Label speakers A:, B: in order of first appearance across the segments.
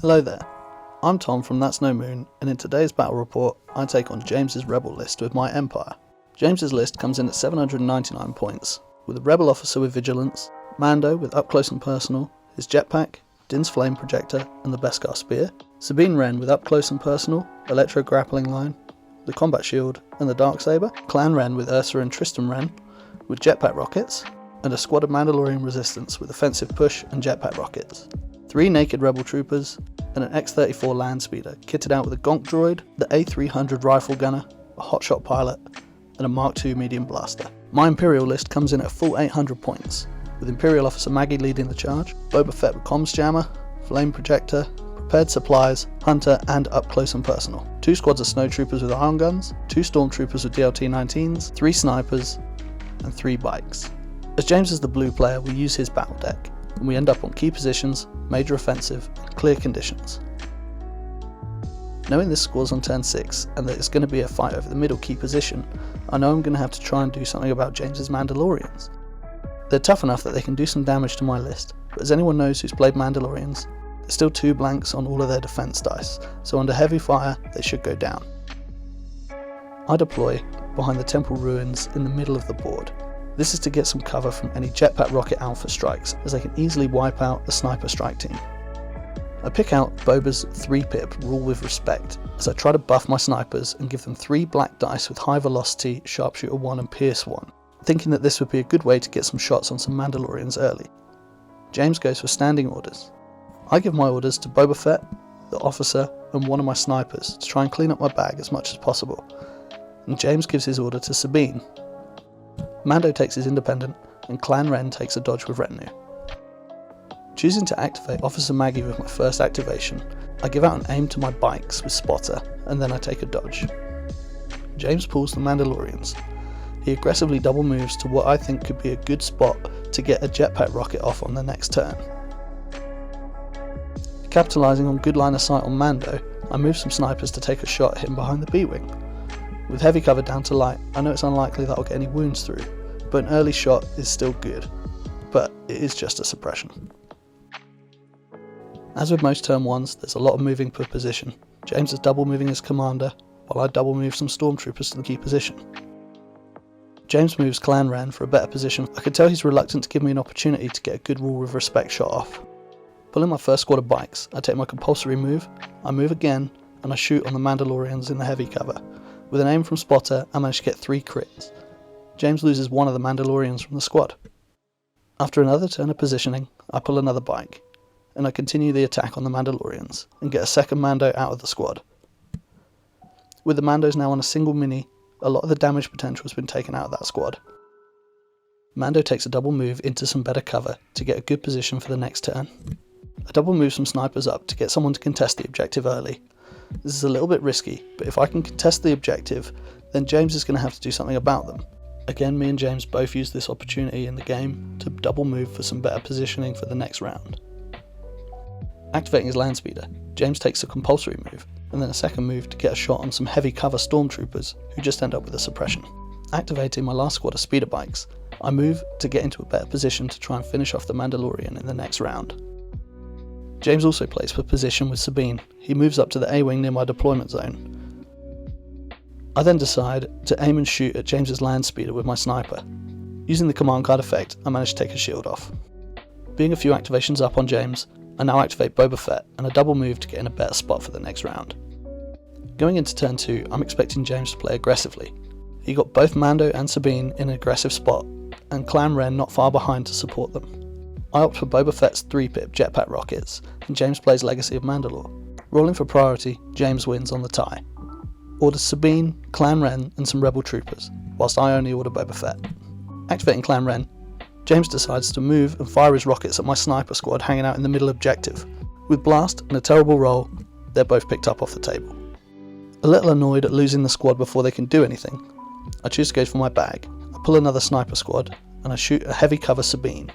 A: Hello there, I'm Tom from That's No Moon, and in today's battle report I take on James's rebel list with my Empire. James's list comes in at 799 points, with a rebel officer with vigilance, Mando with up close and personal, his jetpack, Din's flame projector and the Beskar spear, Sabine Wren with up close and personal, electro grappling line, the combat shield and the darksaber, Clan Wren with Ursa and Tristan Wren with jetpack rockets, and a squad of Mandalorian resistance with offensive push and jetpack rockets. 3 naked rebel troopers, and an X-34 land speeder kitted out with a gonk droid, the A300 rifle gunner, a hotshot pilot, and a Mark II medium blaster. My Imperial list comes in at a full 800 points, with Imperial Officer Maggie leading the charge, Boba Fett with comms jammer, flame projector, prepared supplies, hunter and up close and personal. 2 squads of snow troopers with ion guns, 2 stormtroopers with DLT-19s, 3 snipers, and 3 bikes. As James is the blue player, we use his battle deck, and we end up on key positions, major offensive, and clear conditions. Knowing this scores on turn 6, and that it's going to be a fight over the middle key position, I know I'm going to have to try and do something about James's Mandalorians. They're tough enough that they can do some damage to my list, but as anyone knows who's played Mandalorians, there's still 2 blanks on all of their defense dice, so under heavy fire they should go down. I deploy behind the temple ruins in the middle of the board. This is to get some cover from any jetpack rocket alpha strikes, as they can easily wipe out the sniper strike team. I pick out Boba's 3-pip rule with respect, as I try to buff my snipers and give them 3 black dice with high velocity, sharpshooter 1 and pierce 1, thinking that this would be a good way to get some shots on some Mandalorians early. James goes for standing orders. I give my orders to Boba Fett, the officer and one of my snipers to try and clean up my bag as much as possible, and James gives his order to Sabine. Mando takes his independent, and Clan Wren takes a dodge with retinue. Choosing to activate Officer Maggie with my first activation, I give out an aim to my bikes with spotter, and then I take a dodge. James pulls the Mandalorians. He aggressively double moves to what I think could be a good spot to get a jetpack rocket off on the next turn. Capitalising on good line of sight on Mando, I move some snipers to take a shot at him behind the B-wing. With heavy cover down to light, I know it's unlikely that I'll get any wounds through, but an early shot is still good, but it is just a suppression. As with most turn 1s, there's a lot of moving per position. James is double moving his commander, while I double move some stormtroopers to the key position. James moves Clan Wren for a better position. I can tell he's reluctant to give me an opportunity to get a good rule with respect shot off. Pulling my first squad of bikes, I take my compulsory move, I move again, and I shoot on the Mandalorians in the heavy cover. With an aim from spotter, I manage to get 3 crits. James loses one of the Mandalorians from the squad. After another turn of positioning, I pull another bike, and I continue the attack on the Mandalorians, and get a second Mando out of the squad. With the Mandos now on a single mini, a lot of the damage potential has been taken out of that squad. Mando takes a double move into some better cover to get a good position for the next turn. I double move some snipers up to get someone to contest the objective early. This is a little bit risky, but if I can contest the objective, then James is going to have to do something about them. Again, me and James both use this opportunity in the game to double move for some better positioning for the next round. Activating his land speeder, James takes a compulsory move, and then a second move to get a shot on some heavy cover stormtroopers who just end up with a suppression. Activating my last squad of speeder bikes, I move to get into a better position to try and finish off the Mandalorian in the next round. James also plays for position with Sabine. He moves up to the A-wing near my deployment zone. I then decide to aim and shoot at James's land speeder with my sniper. Using the command card effect, I manage to take a shield off. Being a few activations up on James, I now activate Boba Fett and a double move to get in a better spot for the next round. Going into turn 2, I'm expecting James to play aggressively. He got both Mando and Sabine in an aggressive spot, and Clan Wren not far behind to support them. I opt for Boba Fett's 3-pip jetpack rockets, and James plays Legacy of Mandalore. Rolling for priority, James wins on the tie. Orders Sabine, Clan Wren and some rebel troopers, whilst I only order Boba Fett. Activating Clan Wren, James decides to move and fire his rockets at my sniper squad hanging out in the middle objective. With blast and a terrible roll, they're both picked up off the table. A little annoyed at losing the squad before they can do anything, I choose to go for my bag. I pull another sniper squad, and I shoot a heavy cover Sabine.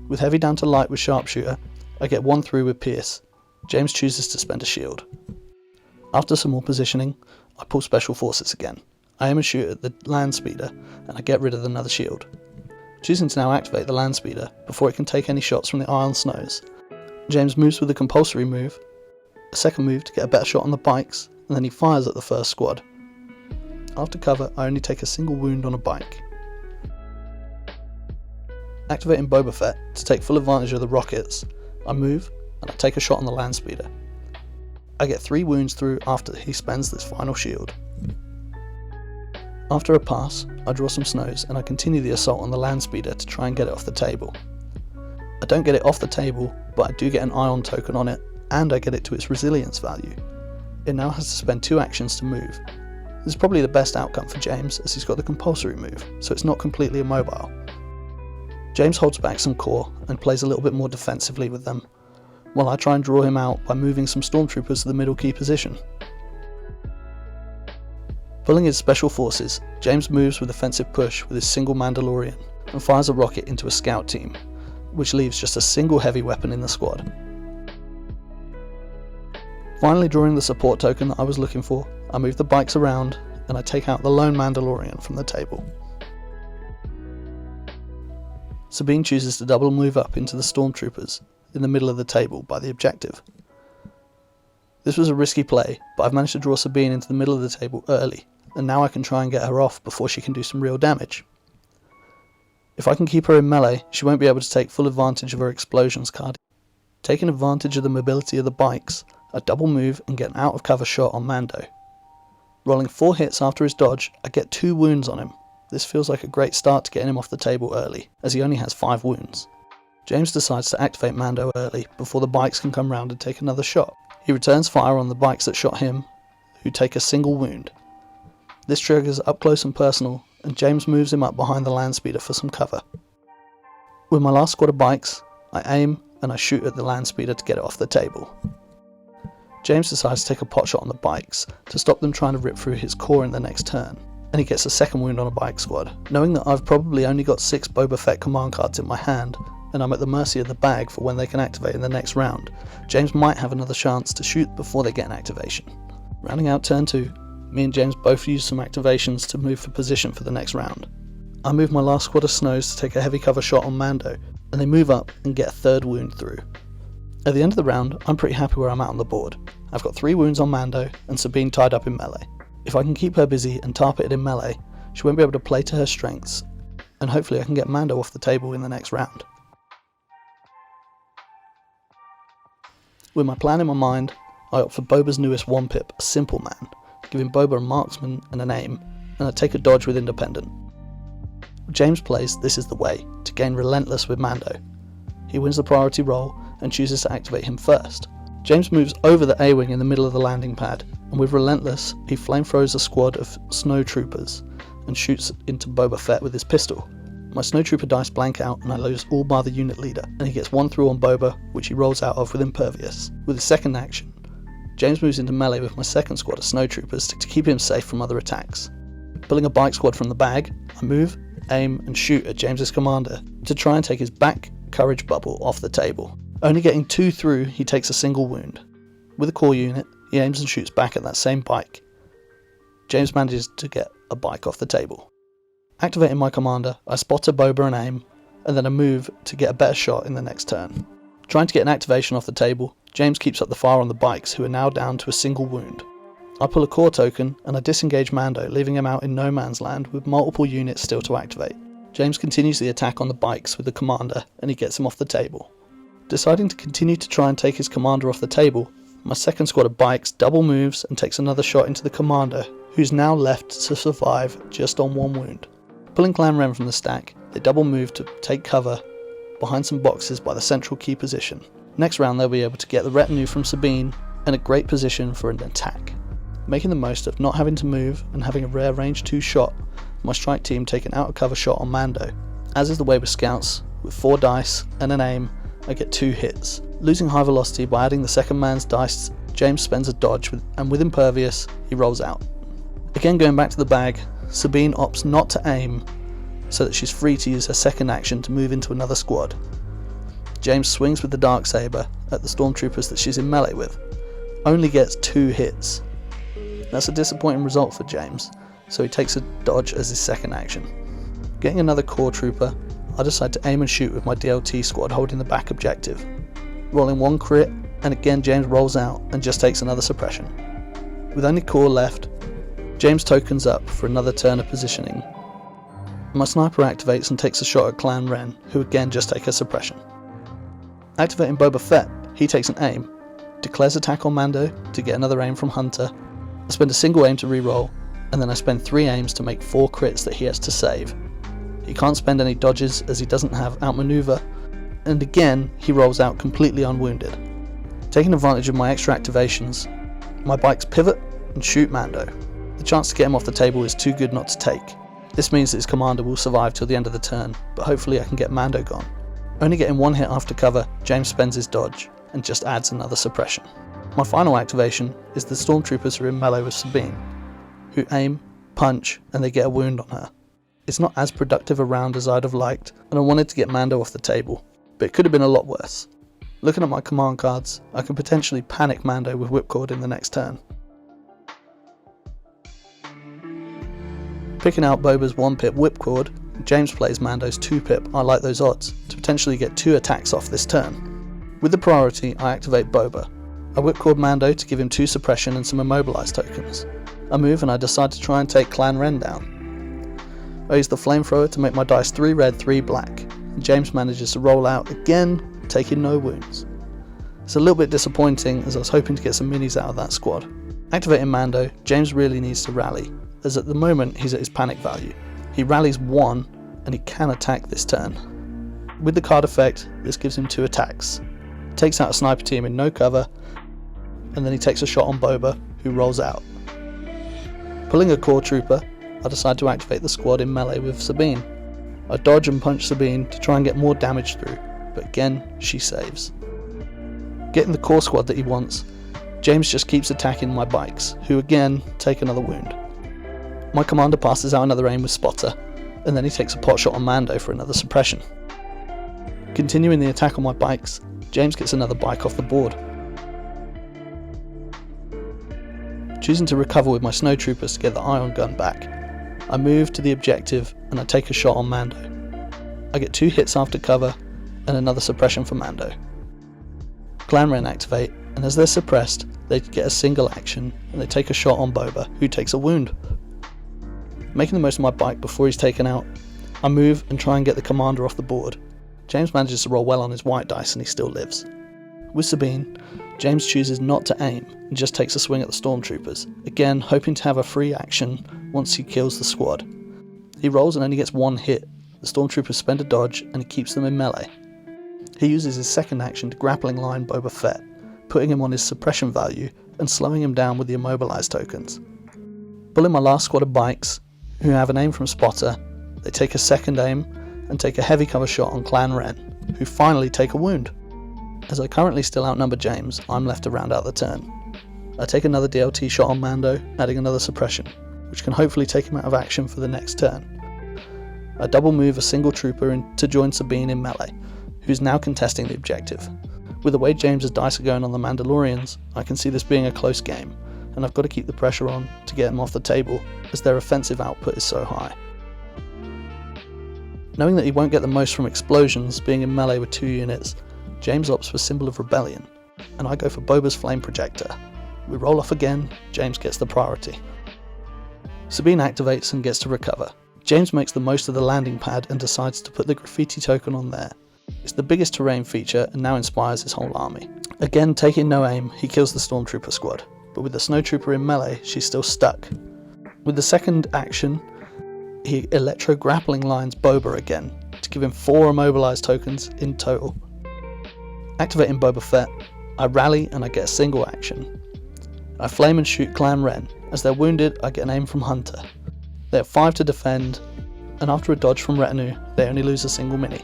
A: With heavy down to light with sharpshooter, I get 1 through with pierce. James chooses to spend a shield. After some more positioning, I pull special forces again. I aim and shoot at the land speeder, and I get rid of another shield. Choosing to now activate the land speeder before it can take any shots from the Iron Snows, James moves with a compulsory move, a second move to get a better shot on the bikes, and then he fires at the first squad. After cover, I only take a single wound on a bike. Activating Boba Fett to take full advantage of the rockets, I move and I take a shot on the land speeder. I get 3 wounds through after he spends this final shield. After a pass, I draw some snows and I continue the assault on the land speeder to try and get it off the table. I don't get it off the table, but I do get an ion token on it, and I get it to its resilience value. It now has to spend 2 actions to move. This is probably the best outcome for James, as he's got the compulsory move, so it's not completely immobile. James holds back some core and plays a little bit more defensively with them, while I try and draw him out by moving some stormtroopers to the middle key position. Pulling his special forces, James moves with offensive push with his single Mandalorian and fires a rocket into a scout team, which leaves just a single heavy weapon in the squad. Finally drawing the support token that I was looking for, I move the bikes around and I take out the lone Mandalorian from the table. Sabine chooses to double move up into the stormtroopers in the middle of the table by the objective. This was a risky play, but I've managed to draw Sabine into the middle of the table early, and now I can try and get her off before she can do some real damage. If I can keep her in melee, she won't be able to take full advantage of her explosions card. Taking advantage of the mobility of the bikes, I double move and get an out of cover shot on Mando. Rolling 4 hits after his dodge, I get 2 wounds on him. This feels like a great start to getting him off the table early, as he only has 5 wounds. James decides to activate Mando early before the bikes can come round and take another shot. He returns fire on the bikes that shot him, who take a single wound. This triggers up close and personal, and James moves him up behind the land speeder for some cover. With my last squad of bikes, I aim and I shoot at the land speeder to get it off the table. James decides to take a pot shot on the bikes to stop them trying to rip through his core in the next turn, and he gets a second wound on a bike squad. Knowing that I've probably only got 6 Boba Fett command cards in my hand, and I'm at the mercy of the bag for when they can activate in the next round, James might have another chance to shoot before they get an activation. Rounding out turn 2, me and James both use some activations to move for position for the next round. I move my last squad of snows to take a heavy cover shot on Mando, and they move up and get a 3rd wound through. At the end of the round, I'm pretty happy where I'm at on the board. I've got 3 wounds on Mando and Sabine tied up in melee. If I can keep her busy and target in melee, she won't be able to play to her strengths, and hopefully I can get Mando off the table in the next round. With my plan in my mind, I opt for Boba's newest 1-pip, a simple man, giving Boba a marksman and an aim, and I take a dodge with independent. James plays This Is the Way to gain relentless with Mando. He wins the priority roll and chooses to activate him first. James moves over the A-wing in the middle of the landing pad, and with relentless, he flamethrows a squad of snow troopers and shoots into Boba Fett with his pistol. My snowtrooper dice blank out and I lose all bar the unit leader, and he gets 1 through on Boba, which he rolls out of with Impervious. With his second action, James moves into melee with my second squad of snowtroopers to keep him safe from other attacks. Pulling a bike squad from the bag, I move, aim and shoot at James's commander to try and take his back courage bubble off the table. Only getting 2 through, he takes a single wound. With a core unit, he aims and shoots back at that same bike. James manages to get a bike off the table. Activating my commander, I spot a Boba and aim, and then I move to get a better shot in the next turn. Trying to get an activation off the table, James keeps up the fire on the bikes, who are now down to a single wound. I pull a core token and I disengage Mando, leaving him out in no man's land with multiple units still to activate. James continues the attack on the bikes with the commander and he gets him off the table. Deciding to continue to try and take his commander off the table, my second squad of bikes double moves and takes another shot into the commander, who's now left to survive just on 1 wound. Pulling Clan Wren from the stack, they double move to take cover behind some boxes by the central key position. Next round they'll be able to get the retinue from Sabine in a great position for an attack. Making the most of not having to move and having a rare range 2 shot, my strike team take an out of cover shot on Mando. As is the way with scouts, with 4 dice and an aim, I get 2 hits. Losing high velocity by adding the second man's dice, James spends a dodge and with Impervious, he rolls out. Again going back to the bag, Sabine opts not to aim so that she's free to use her second action to move into another squad. James swings with the Darksaber at the stormtroopers that she's in melee with. Only gets 2 hits. That's a disappointing result for James, so he takes a dodge as his second action. Getting another core trooper, I decide to aim and shoot with my DLT squad holding the back objective. Rolling 1 crit and again James rolls out and just takes another suppression. With only core left, James tokens up for another turn of positioning. My sniper activates and takes a shot at Clan Wren, who again just take a suppression. Activating Boba Fett, he takes an aim, declares attack on Mando to get another aim from Hunter. I spend a single aim to reroll, and then I spend 3 aims to make 4 crits that he has to save. He can't spend any dodges as he doesn't have outmaneuver, and again he rolls out completely unwounded. Taking advantage of my extra activations, my bikes pivot and shoot Mando. The chance to get him off the table is too good not to take. This means that his commander will survive till the end of the turn, but hopefully I can get Mando gone. Only getting 1 hit after cover, James spends his dodge and just adds another suppression. My final activation is the stormtroopers who are in melee with Sabine, who aim, punch, and they get a wound on her. It's not as productive a round as I'd have liked, and I wanted to get Mando off the table, but it could have been a lot worse. Looking at my command cards, I can potentially panic Mando with Whipcord in the next turn. Picking out Boba's 1-pip Whipcord, James plays Mando's 2-pip I Like Those Odds to potentially get 2 attacks off this turn. With the priority, I activate Boba. I Whipcord Mando to give him 2 suppression and some immobilized tokens. I move and I decide to try and take Clan Wren down. I use the flamethrower to make my dice 3 red, 3 black, and James manages to roll out again, taking no wounds. It's a little bit disappointing as I was hoping to get some minis out of that squad. Activating Mando, James really needs to rally, as at the moment he's at his panic value. He rallies 1 and he can attack this turn. With the card effect, this gives him 2 attacks. Takes out a sniper team in no cover, and then he takes a shot on Boba, who rolls out. Pulling a core trooper, I decide to activate the squad in melee with Sabine. I dodge and punch Sabine to try and get more damage through, but again, she saves. Getting the core squad that he wants, James just keeps attacking my bikes, who again take another wound. My commander passes out another aim with Spotter, and then he takes a pot shot on Mando for another suppression. Continuing the attack on my bikes, James gets another bike off the board. Choosing to recover with my snowtroopers to get the ion gun back, I move to the objective and I take a shot on Mando. I get 2 hits after cover and another suppression for Mando. Clan Wren activate, and as they're suppressed, they get a single action and they take a shot on Boba, who takes a wound. Making the most of my bike before he's taken out, I move and try and get the commander off the board. James manages to roll well on his white dice and he still lives. With Sabine, James chooses not to aim and just takes a swing at the stormtroopers, again hoping to have a free action once he kills the squad. He rolls and only gets 1 hit. The stormtroopers spend a dodge and he keeps them in melee. He uses his second action to grappling line Boba Fett, putting him on his suppression value and slowing him down with the immobilized tokens. Pulling my last squad of bikes, who have an aim from Spotter, they take a second aim and take a heavy cover shot on Clan Wren, who finally take a wound. As I currently still outnumber James, I'm left to round out the turn. I take another DLT shot on Mando, adding another suppression, which can hopefully take him out of action for the next turn. I double move a single trooper in to join Sabine in melee, who's now contesting the objective. With the way James's dice are going on the Mandalorians, I can see this being a close game, and I've got to keep the pressure on to get them off the table, as their offensive output is so high. Knowing that he won't get the most from explosions being in melee with 2 units, James opts for Symbol of Rebellion, and I go for Boba's Flame Projector. We roll off again, James gets the priority. Sabine activates and gets to recover. James makes the most of the landing pad and decides to put the graffiti token on there. It's the biggest terrain feature and now inspires his whole army. Again, taking no aim, he kills the stormtrooper squad, but with the snowtrooper in melee, she's still stuck. With the second action, he electro-grappling lines Boba again, to give him 4 immobilized tokens in total. Activating Boba Fett, I rally and I get a single action. I flame and shoot Clan Wren. As they're wounded, I get an aim from Hunter. They have 5 to defend, and after a dodge from Retinue, they only lose a single mini.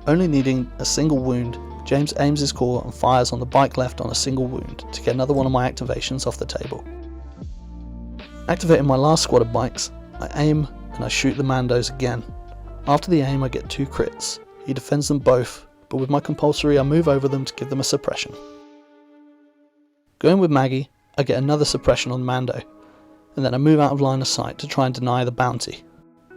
A: Only needing a single wound, James aims his core and fires on the bike left on a single wound to get another one of my activations off the table. Activating my last squad of bikes, I aim and I shoot the Mandos again. After the aim I get 2 crits. He defends them both, but with my compulsory I move over them to give them a suppression. Going with Maggie, I get another suppression on Mando, and then I move out of line of sight to try and deny the bounty.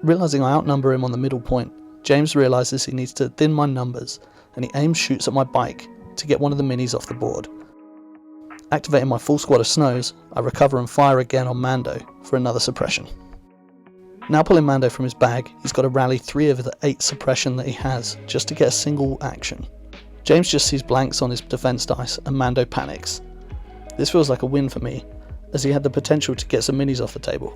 A: Realising I outnumber him on the middle point, James realises he needs to thin my numbers, and he aims shoots at my bike, to get one of the minis off the board. Activating my full squad of snows, I recover and fire again on Mando for another suppression. Now pulling Mando from his bag, he's got to rally 3 of the 8 suppression that he has just to get a single action. James just sees blanks on his defense dice and Mando panics. This feels like a win for me, as he had the potential to get some minis off the table.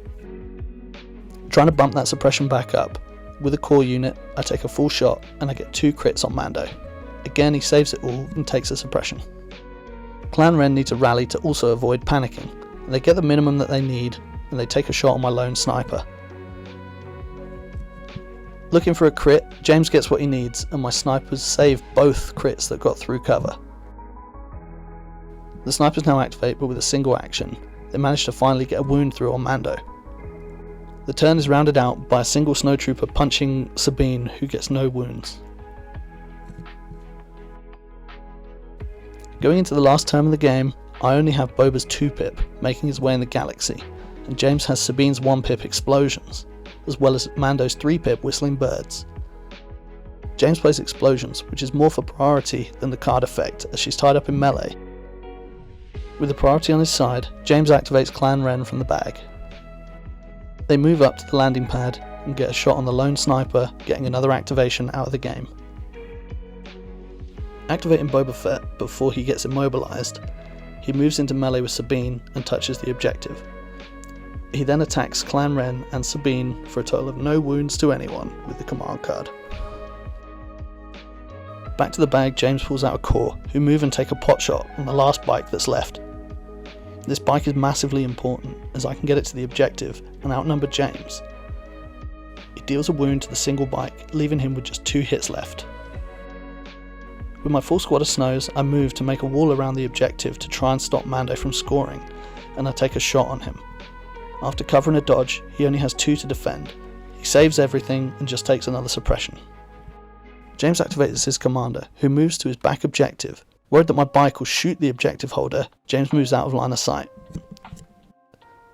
A: Trying to bump that suppression back up, with a core unit I take a full shot and I get 2 crits on Mando. Again he saves it all and takes a suppression. Clan Wren need to rally to also avoid panicking, and they get the minimum that they need and they take a shot on my lone sniper. Looking for a crit, James gets what he needs and my snipers save both crits that got through cover. The snipers now activate, but with a single action, they manage to finally get a wound through on Mando. The turn is rounded out by a single snowtrooper punching Sabine, who gets no wounds. Going into the last turn of the game, I only have Boba's 2-pip making his way in the galaxy, and James has Sabine's 1-pip explosions, as well as Mando's 3-pip whistling birds. James plays explosions, which is more for priority than the card effect, as she's tied up in melee. With the priority on his side, James activates Clan Wren from the bag. They move up to the landing pad and get a shot on the lone sniper, getting another activation out of the game. Activating Boba Fett before he gets immobilized, he moves into melee with Sabine and touches the objective. He then attacks Clan Wren and Sabine for a total of no wounds to anyone with the command card. Back to the bag, James pulls out a core, who move and take a pot shot on the last bike that's left. This bike is massively important, as I can get it to the objective and outnumber James. He deals a wound to the single bike, leaving him with just 2 hits left. With my full squad of snows, I move to make a wall around the objective to try and stop Mando from scoring, and I take a shot on him. After covering a dodge, he only has 2 to defend. He saves everything and just takes another suppression. James activates his commander, who moves to his back objective. Worried that my bike will shoot the objective holder, James moves out of line of sight.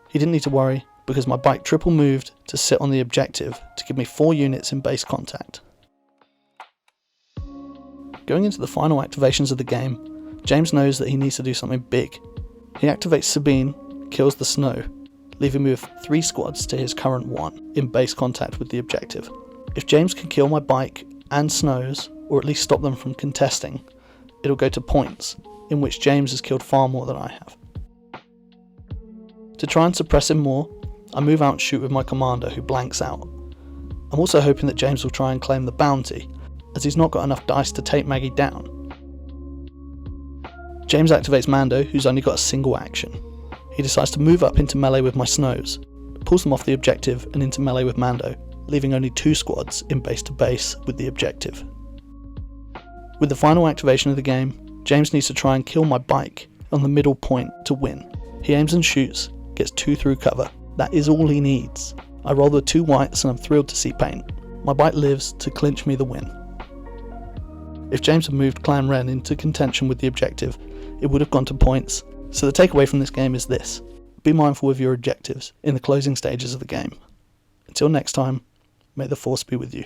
A: He didn't need to worry, because my bike triple moved to sit on the objective to give me 4 units in base contact. Going into the final activations of the game, James knows that he needs to do something big. He activates Sabine, kills the snow, leaving me with 3 squads to his current 1 in base contact with the objective. If James can kill my bike and snows, or at least stop them from contesting, it'll go to points, in which James has killed far more than I have. To try and suppress him more, I move out and shoot with my commander, who blanks out. I'm also hoping that James will try and claim the bounty, as he's not got enough dice to take Maggie down. James activates Mando, who's only got a single action. He decides to move up into melee with my snows, pulls them off the objective and into melee with Mando, leaving only 2 squads in base to base with the objective. With the final activation of the game, James needs to try and kill my bike on the middle point to win. He aims and shoots, gets 2 through cover. That is all he needs. I roll the 2 whites and I'm thrilled to see paint. My bike lives to clinch me the win. If James had moved Clan Wren into contention with the objective, it would have gone to points. So the takeaway from this game is this: be mindful of your objectives in the closing stages of the game. Until next time, may the Force be with you.